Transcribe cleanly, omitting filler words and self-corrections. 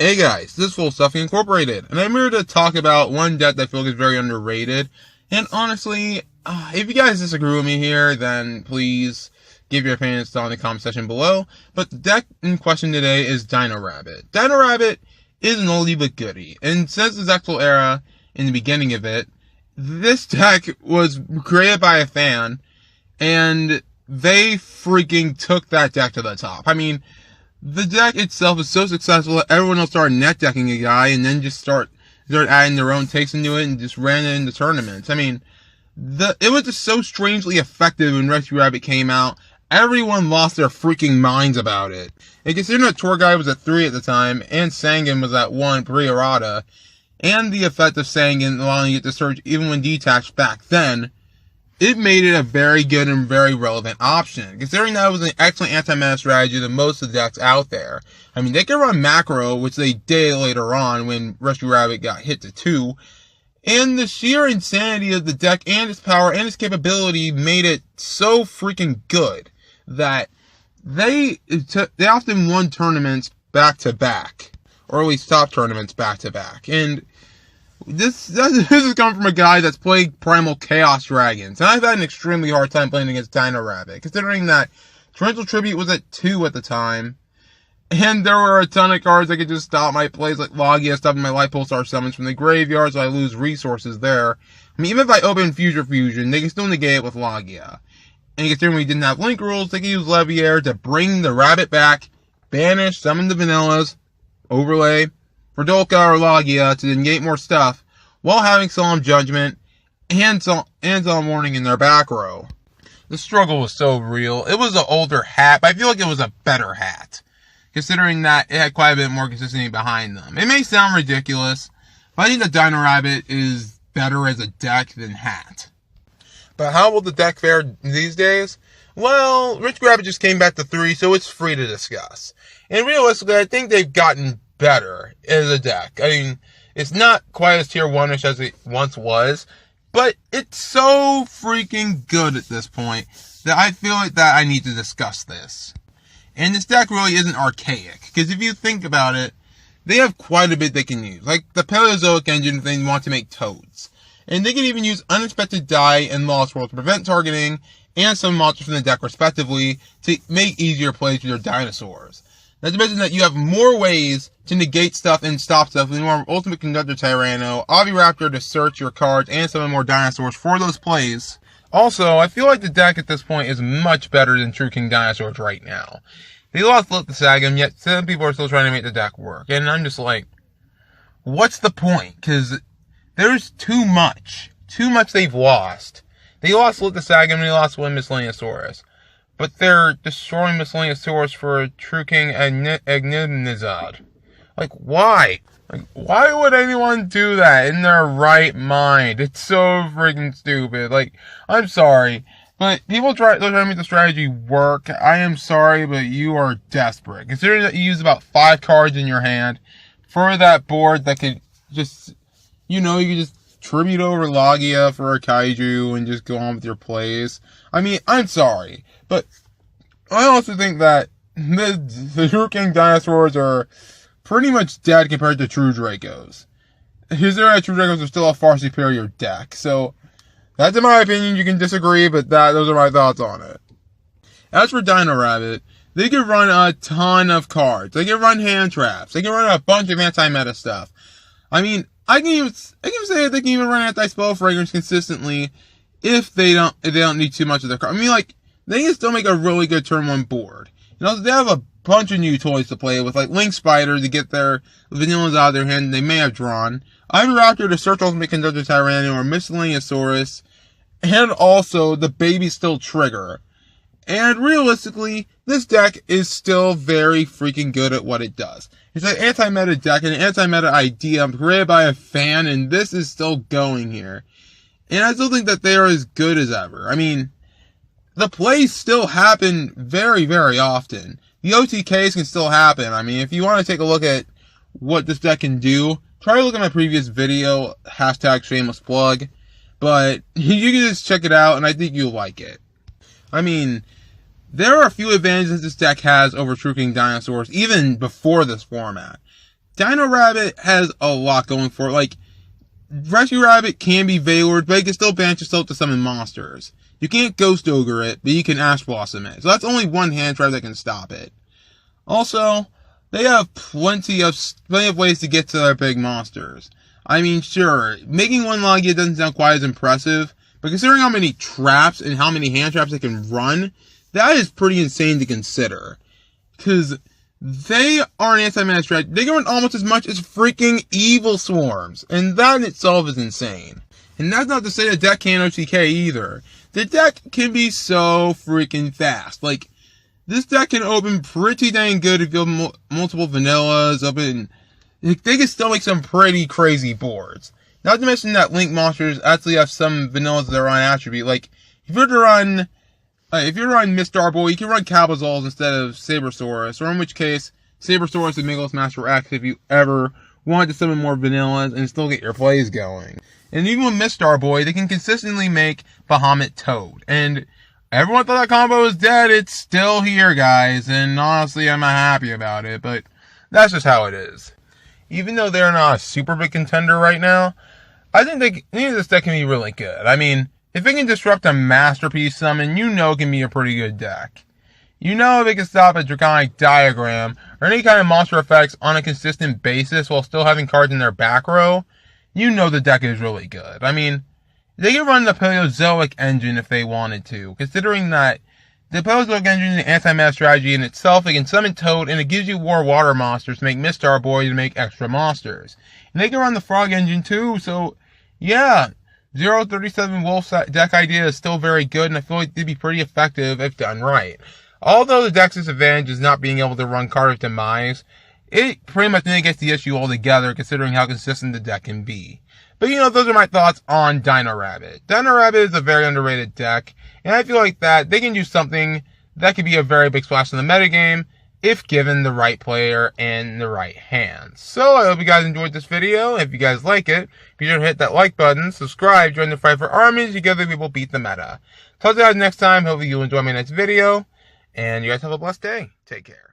Hey guys, this is Full Stuffing Incorporated, and I'm here to talk about one deck that I feel like is very underrated. And honestly, if you guys disagree with me here, then please give your opinions down in the comment section below. But the deck in question today is Dino Rabbit. Dino Rabbit is an oldie but goodie, and since the Zexal era, in the beginning of it, this deck was created by a fan, and they freaking took that deck to the top. I mean, the deck itself is so successful that everyone else started net decking a guy and then just started adding their own takes into it and just ran it into tournaments. I mean, it was just so strangely effective when Rescue Rabbit came out. Everyone lost their freaking minds about it. And considering that Tour Guide was at 3 at the time, and Sangan was at 1 pre-errata, and the effect of Sangan allowing it to surge even when detached back then, it made it a very good and very relevant option, considering that it was an excellent anti-mana strategy than most of the decks out there. I mean, they could run macro, which they did later on when Rescue Rabbit got hit to 2, and the sheer insanity of the deck and its power and its capability made it so freaking good that they often won tournaments back-to-back, or at least top tournaments back-to-back, and this is coming from a guy that's played Primal Chaos Dragons, and I've had an extremely hard time playing against Dino Rabbit, considering that Torrential Tribute was at 2 at the time, and there were a ton of cards that could just stop my plays, like Logia, stopping my Light Pulsar summons from the graveyard, so I lose resources there. I mean, even if I open Fusion, they can still negate it with Logia. And considering we didn't have Link rules, they could use Leviair to bring the Rabbit back, banish, summon the Vanillas, overlay Verdolka or Logia to negate more stuff, while having Solemn Judgment and Solemn Warning in their back row. The struggle was so real. It was an older hat, but I feel like it was a better hat, considering that it had quite a bit more consistency behind them. It may sound ridiculous, but I think that Dino Rabbit is better as a deck than hat. But how will the deck fare these days? Well, Rich Rabbit just came back to 3, so it's free to discuss. And realistically, I think they've gotten better as a deck. I mean, it's not quite as tier 1-ish as it once was, but it's so freaking good at this point that I feel like that I need to discuss this. And this deck really isn't archaic, because if you think about it, they have quite a bit they can use, like the Paleozoic engine if they want to make toads. And they can even use Unexpected Die and Lost World to prevent targeting, and some monsters from the deck respectively, to make easier plays with your dinosaurs. Not to mention that you have more ways to negate stuff and stop stuff with more Ultimate Conductor Tyranno, Oviraptor to search your cards, and summon more dinosaurs for those plays. Also, I feel like the deck at this point is much better than True King Dinosaurs right now. They lost Lit the Sagam, yet some people are still trying to make the deck work. And I'm just like, what's the point? Because there's too much. Too much they've lost. They lost Lit the Sagam and they lost one Miscellaneousaurus. But they're destroying Miscellaneousaurus for a True King Agnimnizad. Like, why? Like, why would anyone do that in their right mind? It's so freaking stupid. Like, I'm sorry, but they're trying to make the strategy work. I am sorry, but you are desperate. Considering that you use about 5 cards in your hand for that board that could just, you could just tribute over Logia for a Kaiju and just go on with your plays. I mean, I'm sorry, but I also think that the True King Dinosaurs are pretty much dead compared to True Dracos. True Dracos are still a far superior deck, so that's in my opinion. You can disagree, but those are my thoughts on it. As for Dino Rabbit, they can run a ton of cards. They can run hand traps. They can run a bunch of anti-meta stuff. I mean, I can even say they can even run anti-spell fragrance consistently if they don't need too much of their card. I mean, like, they can still make a really good turn 1 board. They have a bunch of new toys to play with, like Link Spider to get their Vanillas out of their hand they may have drawn, Oviraptor to search Ultimate Conductor Tyranno or Miscellaneousaurus, and also the Baby Still Trigger. And realistically, this deck is still very freaking good at what it does. It's an anti-meta deck and an anti-meta idea created by a fan, and this is still going here. And I still think that they are as good as ever. I mean, the plays still happen very, very often. The OTKs can still happen. I mean, if you want to take a look at what this deck can do, try to look at my previous video, #shamelessplug. But you can just check it out, and I think you'll like it. I mean, there are a few advantages this deck has over True King Dinosaurs, even before this format. Dino Rabbit has a lot going for it. Like, Rescue Rabbit can be Veilored, but it can still banish itself to summon monsters. You can't Ghost Ogre it, but you can Ash Blossom it. So that's only one hand trap that can stop it. Also, they have plenty of ways to get to their big monsters. I mean, sure, making one Logia doesn't sound quite as impressive, but considering how many traps and how many hand traps they can run, that is pretty insane to consider. Because they are an anti-mana strategy. They can run almost as much as freaking Evil Swarms, and that in itself is insane. And that's not to say the deck can't OTK either. The deck can be so freaking fast. Like, this deck can open pretty dang good if you have multiple vanillas they can still make some pretty crazy boards. Not to mention that Link monsters actually have some vanillas that are on attribute. Like, if you're to run Mr. Boy, you can run Cabazals instead of Sabersaurus, or in which case, Sabersaurus and Megalith Master X if you ever wanted to summon more vanillas and still get your plays going. And even with Mr. Boy, they can consistently make Bahamut Toad. And everyone thought that combo was dead. It's still here, guys. And honestly, I'm not happy about it. But that's just how it is. Even though they're not a super big contender right now, I think this deck can be really good. I mean, if it can disrupt a Masterpiece summon, you know it can be a pretty good deck. You know if it can stop a Draconic Diagram, or any kind of monster effects on a consistent basis while still having cards in their back row, you know the deck is really good. I mean, they can run the Paleozoic engine if they wanted to, considering that the Paleozoic engine is an anti-mana strategy in itself. It can summon Toad, and it gives you more water monsters to make Mistar Boy to make extra monsters. And they can run the Frog engine too, so yeah, 037 Wolf deck idea is still very good, and I feel like they'd be pretty effective if done right. Although the deck's disadvantage is not being able to run Card of Demise, it pretty much negates the issue altogether, considering how consistent the deck can be. But those are my thoughts on Dino Rabbit. Dino Rabbit is a very underrated deck, and I feel like that they can do something that could be a very big splash in the metagame if given the right player and the right hands. So I hope you guys enjoyed this video. If you guys like it, be sure to hit that like button, subscribe, join the fight for armies, together we will beat the meta. Talk to you guys next time. Hopefully you enjoy my next video, and you guys have a blessed day. Take care.